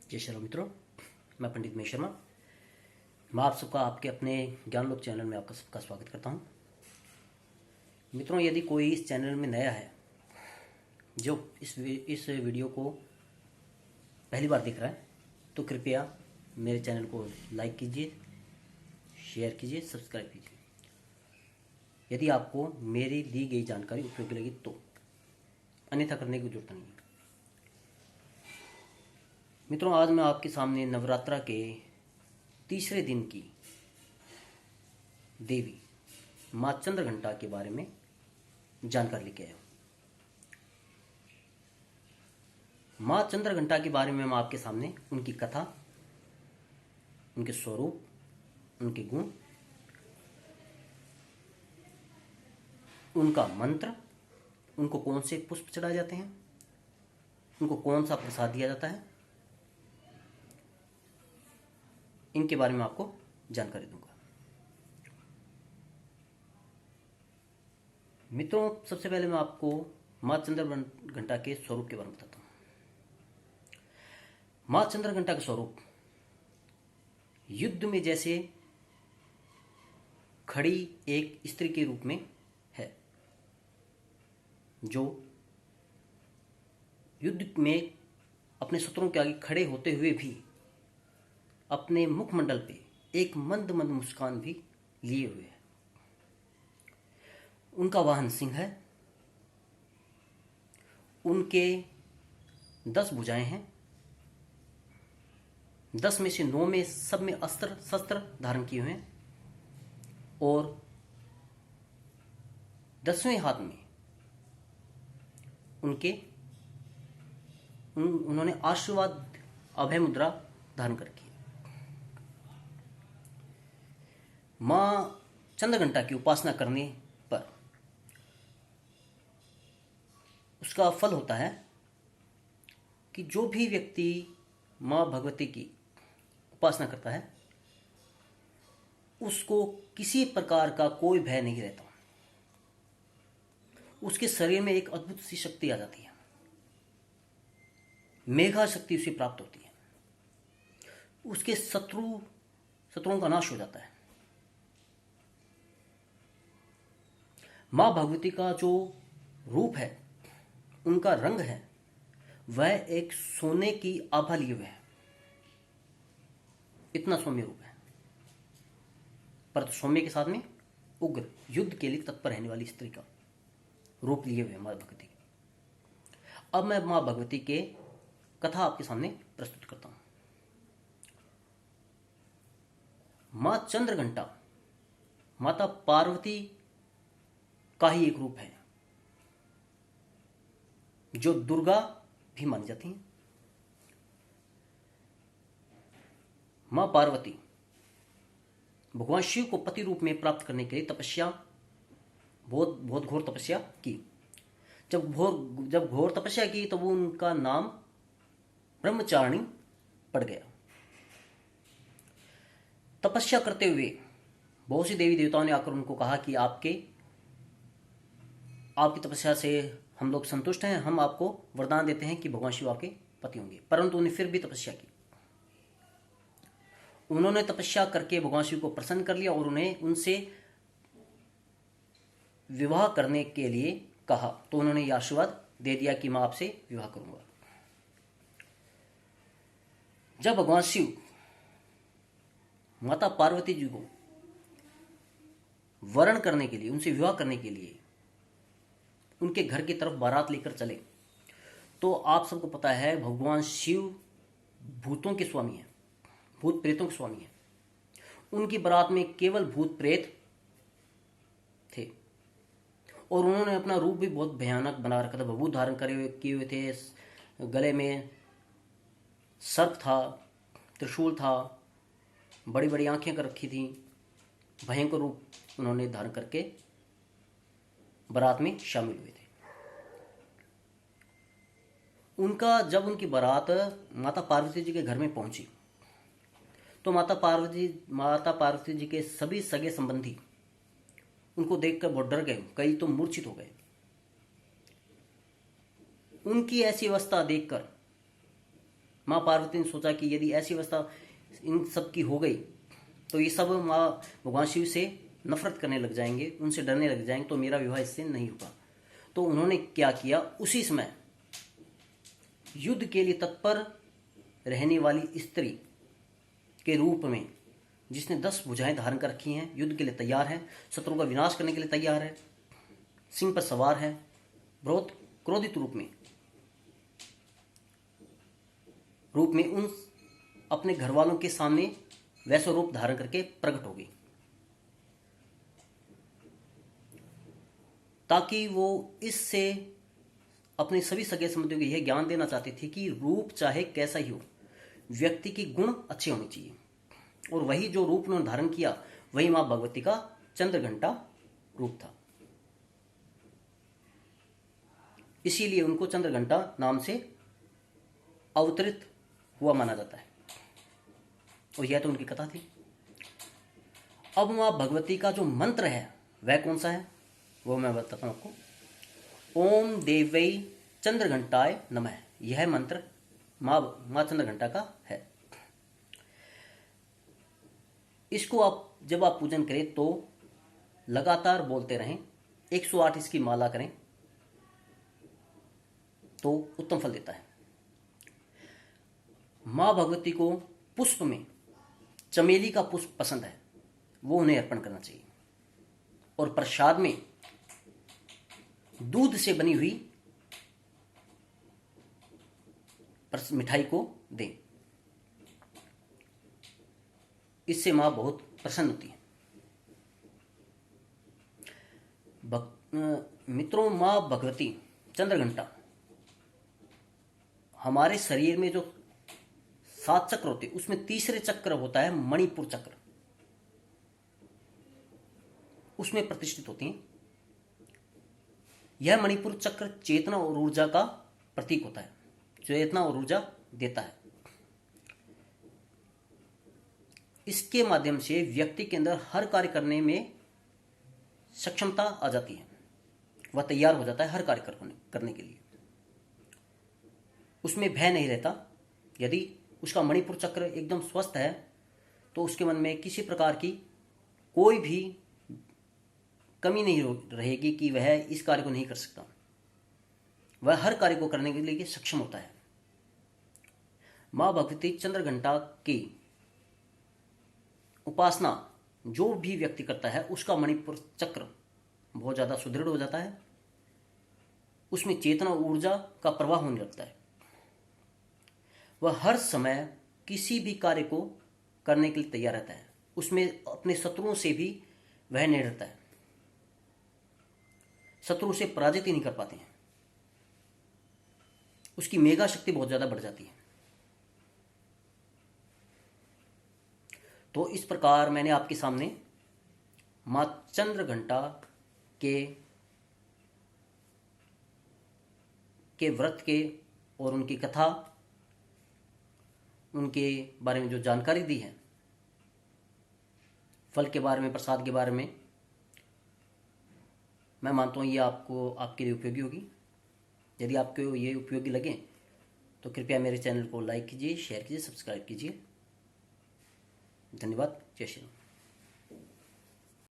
जय श्री राम मित्रों, मैं पंडित महेश शर्मा। मैं आप सबका आपके अपने ज्ञान लोक चैनल में आपका सबका स्वागत करता हूं। मित्रों, यदि कोई इस चैनल में नया है, जो इस वीडियो को पहली बार देख रहा है, तो कृपया मेरे चैनल को लाइक कीजिए, शेयर कीजिए, सब्सक्राइब कीजिए। यदि आपको मेरी दी गई जानकारी उपयोगी लगी तो, अन्यथा करने की जरूरत नहीं है। मित्रों, आज मैं आपके सामने नवरात्रा के तीसरे दिन की देवी माँ चंद्रघंटा के बारे में जानकारी लेके आया हूँ। माँ चंद्रघंटा के बारे में मैं आपके सामने उनकी कथा, उनके स्वरूप, उनके गुण, उनका मंत्र, उनको कौन से पुष्प चढ़ाए जाते हैं, उनको कौन सा प्रसाद दिया जाता है, इनके बारे में आपको जानकारी दूंगा। मित्रों, सबसे पहले मैं आपको माँ चंद्रघंटा के स्वरूप के बारे में बताता हूँ। माँ चंद्रघंटा का स्वरूप युद्ध में जैसे खड़ी एक स्त्री के रूप में है, जो युद्ध में अपने शत्रुओं के आगे खड़े होते हुए भी अपने मुखमंडल पे एक मंद मंद मुस्कान भी लिए हुए है। उनका वाहन सिंह है। उनके 10 भुजाएं हैं। 10 में से 9 में सब में अस्त्र शस्त्र धारण किए हुए हैं, और 10वें हाथ में उन्होंने आशीर्वाद अभय मुद्रा धारण कर रखी है। माँ चंद्रघंटा की उपासना करने पर उसका फल होता है कि जो भी व्यक्ति माँ भगवती की उपासना करता है, उसको किसी प्रकार का कोई भय नहीं रहता। उसके शरीर में एक अद्भुत सी शक्ति आ जाती है, मेघा शक्ति उसे प्राप्त होती है। उसके शत्रुओं का नाश हो जाता है। माँ भगवती का जो रूप है, उनका रंग है, वह एक सोने की आभा लिए हुए है। इतना सौम्य रूप है, पर सौम्य के साथ में उग्र युद्ध के लिए तत्पर रहने वाली स्त्री का रूप लिए हुए है माँ भगवती। अब मैं माँ भगवती के कथा आपके सामने प्रस्तुत करता हूं। माँ चंद्रघंटा माता पार्वती का ही एक रूप है, जो दुर्गा भी मानी जाती हैं। मां पार्वती भगवान शिव को पति रूप में प्राप्त करने के लिए बहुत घोर तपस्या की। जब घोर तपस्या की, तब तो उनका नाम ब्रह्मचारिणी पड़ गया। तपस्या करते हुए बहुत सी देवी देवताओं ने आकर उनको कहा कि आपकी तपस्या से हम लोग संतुष्ट हैं, हम आपको वरदान देते हैं कि भगवान शिव आपके पति होंगे। परंतु उन्हें फिर भी तपस्या की। उन्होंने तपस्या करके भगवान शिव को प्रसन्न कर लिया और उन्हें उनसे विवाह करने के लिए कहा। तो उन्होंने यह आशीर्वाद दे दिया कि मैं आपसे विवाह करूंगा। जब भगवान शिव माता पार्वती जी को वरण करने के लिए, उनसे विवाह करने के लिए उनके घर की तरफ बारात लेकर चले, तो आप सबको पता है भगवान शिव भूतों के स्वामी हैं, भूत प्रेतों के स्वामी हैं। उनकी बारात में केवल भूत प्रेत थे, और उन्होंने अपना रूप भी बहुत भयानक बना रखा था। भभूत धारण किए हुए थे, गले में सर्प था, त्रिशूल था, बड़ी बड़ी आंखें कर रखी थी। भयंकर रूप उन्होंने धारण करके बारात में शामिल हुए थे। जब उनकी बारात माता पार्वती जी के घर में पहुंची, तो माता पार्वती जी के सभी सगे संबंधी उनको देखकर बहुत डर गए, कई तो मूर्छित हो गए। उनकी ऐसी अवस्था देखकर माँ पार्वती ने सोचा कि यदि ऐसी अवस्था इन सब की हो गई तो ये सब माँ भगवान शिव से नफरत करने लग जाएंगे, उनसे डरने लग जाएंगे, तो मेरा विवाह इससे नहीं होगा। तो उन्होंने क्या किया, उसी समय युद्ध के लिए तत्पर रहने वाली स्त्री के रूप में, जिसने 10 भुजाएं धारण कर रखी हैं, युद्ध के लिए तैयार है, शत्रुओं का विनाश करने के लिए तैयार है, सिंह पर सवार है, बहुत क्रोधित रूप में उन अपने घर वालों के सामने वैसा रूप धारण करके प्रकट हो गई, ताकि वो इससे अपने सभी सगे संबंधियों को यह ज्ञान देना चाहती थी कि रूप चाहे कैसा ही हो, व्यक्ति के गुण अच्छे होने चाहिए। और वही जो रूप उन्होंने धारण किया वही मां भगवती का चंद्रघंटा रूप था, इसीलिए उनको चंद्रघंटा नाम से अवतरित हुआ माना जाता है। और यह तो उनकी कथा थी। अब मां भगवती का जो मंत्र है वह कौन सा है, वो मैं बताता हूं आपको। ओम देवै चंद्रघंटाय नमः, यह मंत्र मां चंद्रघंटा का है। इसको जब आप पूजन करें तो लगातार बोलते रहें, 108 इसकी माला करें तो उत्तम फल देता है। मां भगवती को पुष्प में चमेली का पुष्प पसंद है, वो उन्हें अर्पण करना चाहिए। और प्रसाद में दूध से बनी हुई मिठाई को दें, इससे मां बहुत प्रसन्न होती है। मित्रों, मां भगवती चंद्रघंटा हमारे शरीर में जो 7 चक्र होते हैं उसमें तीसरे चक्र होता है मणिपुर चक्र, उसमें प्रतिष्ठित होती हैं। यह मणिपुर चक्र चेतना और ऊर्जा का प्रतीक होता है, चेतना और ऊर्जा देता है। इसके माध्यम से व्यक्ति के अंदर हर कार्य करने में सक्षमता आ जाती है, वह तैयार हो जाता है हर कार्य करने के लिए, उसमें भय नहीं रहता। यदि उसका मणिपुर चक्र एकदम स्वस्थ है तो उसके मन में किसी प्रकार की कोई भी कमी नहीं रहेगी कि वह इस कार्य को नहीं कर सकता, वह हर कार्य को करने के लिए सक्षम होता है। मां भगवती चंद्रघंटा की उपासना जो भी व्यक्ति करता है उसका मणिपुर चक्र बहुत ज्यादा सुदृढ़ हो जाता है, उसमें चेतना ऊर्जा का प्रवाह होने लगता है, वह हर समय किसी भी कार्य को करने के लिए तैयार रहता है, उसमें अपने शत्रुओं से भी वह नहीं डरता है, शत्रु उसे पराजित ही नहीं कर पाते हैं, उसकी मेगा शक्ति बहुत ज्यादा बढ़ जाती है। तो इस प्रकार मैंने आपके सामने मां चंद्रघंटा के व्रत के और उनकी कथा, उनके बारे में जो जानकारी दी है, फल के बारे में, प्रसाद के बारे में, मैं मानता हूँ ये आपको आपके लिए उपयोगी होगी। यदि आपको ये उपयोगी लगे तो कृपया मेरे चैनल को लाइक कीजिए, शेयर कीजिए, सब्सक्राइब कीजिए। धन्यवाद। जय श्री राम।